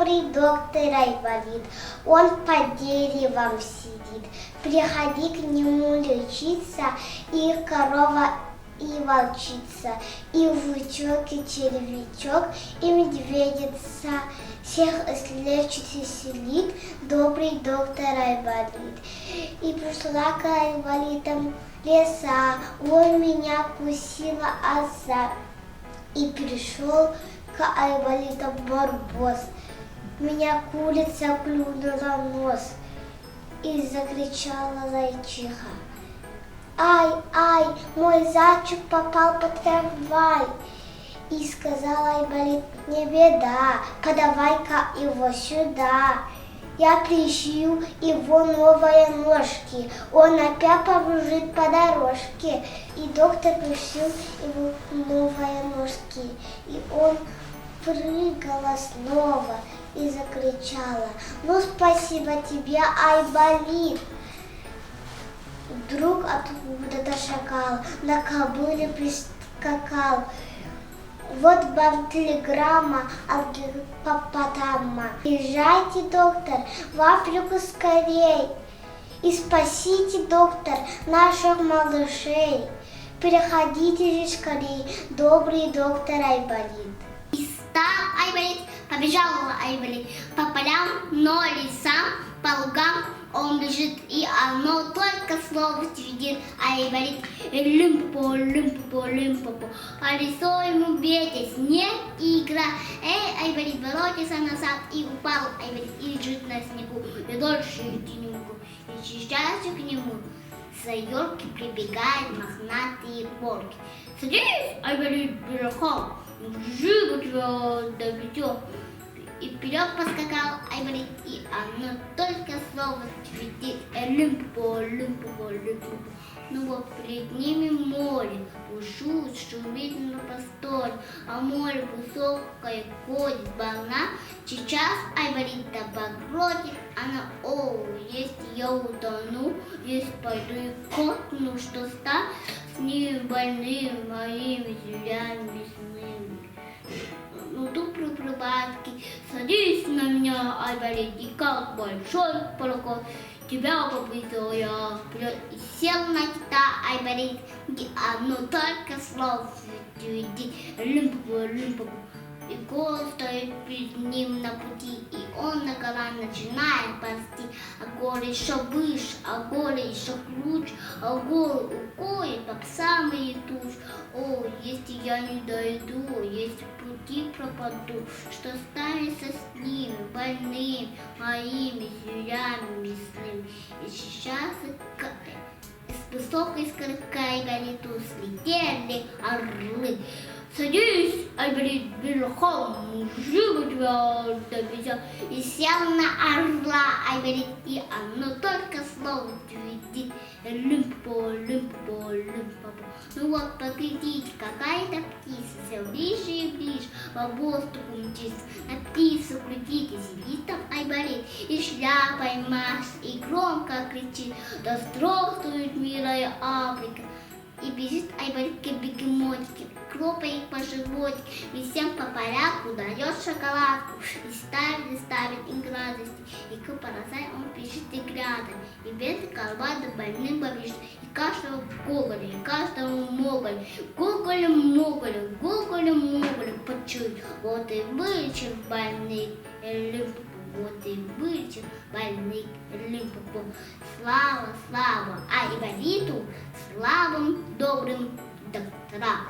добрый доктор Айболит, он под деревом сидит. Приходи к нему лечиться, и корова, и волчица, и жучок, и червячок, и медведица. Всех излечит и селит добрый доктор Айболит. И пришла к Айболитам леса, ой, меня кусила оса. И пришел к Айболитам барбос, меня курица клюнула нос. И закричала зайчиха: ай, ай, мой зайчик попал под трамвай. И сказала Айболит: не беда, подавай-ка его сюда. Я пришью его новые ножки, он опять побежит по дорожке. И доктор пришил его новые ножки, и он прыгала снова и закричала: ну спасибо тебе, Айболит. Вдруг откуда-то шакал на кобыле прискакал. Вот вам телеграмма от гиппопотама. Езжайте, доктор, в Африку скорей и спасите, доктор, наших малышей. Переходите же скорей, добрый доктор Айболит. И стал Айболит, побежал Айболит по полям, но лесам, по лугам он бежит, и оно только слово твердит. Айболит лимпо, лимпо, лимпо, по лесу ему ветер, снег и игра. Айболит воротится назад, и упал Айболит, и лежит на снегу, и дольше идти не могу. И сейчас к нему за елки прибегают мохнатые волки. Садись, Айболит, верхом, живо тебя доведет. И вперед поскакал Айболит, и оно только слово цветит. Лимпо, лимпо, лимпо. Ну вот перед ними море, бушует, шумит на просторе, а море высокое ходит волна. Сейчас Айболита покрутит, она: о, если я утону, если пойду и котну, что стал с ними больными моими зверями лесными. Ну тут приплыватки, садись на меня, Айболит, и как большой пароход тебя повезу я вперед. И сел на кита Айболит, и оно только слово ведет. Лимпо, лимпо. И голос стоит перед ним на пути, и он на гола начинает ползти. А горы еще выше, а горы еще круче, а горы уходят под самые тушь. О, если я не дойду, если пути пропаду, что станется с ними, больными, моими зверями лесными. И сейчас с высокой скалы к Айболиту слетели орлы. Садись, Айболит, верхом, живо тебя довезет. И сел на орла Айболит, и оно только слово твердит. Лимпо, лимпо, лимпо. Ну вот, поглядите, какая-то птица все ближе и ближе по воздуху мчится. На птицу глядите, сидит там Айболит, и шляпой машет, и громко кричит: да здравствует милая Африка. И бежит Айболит к бегемотике, хлопает по животике, и всем по порядку дает шоколадку, и ставит им радости. И к поросай он пишет и грядом, и без колбады больным побежит, и каждого гоголя, и каждого моголя, гоголем, моголем почует. Вот и вылечил больных Лимпопо, вот и вылечил больных Лимпопо. Слава, слава Айболиту, славам добрым докторам.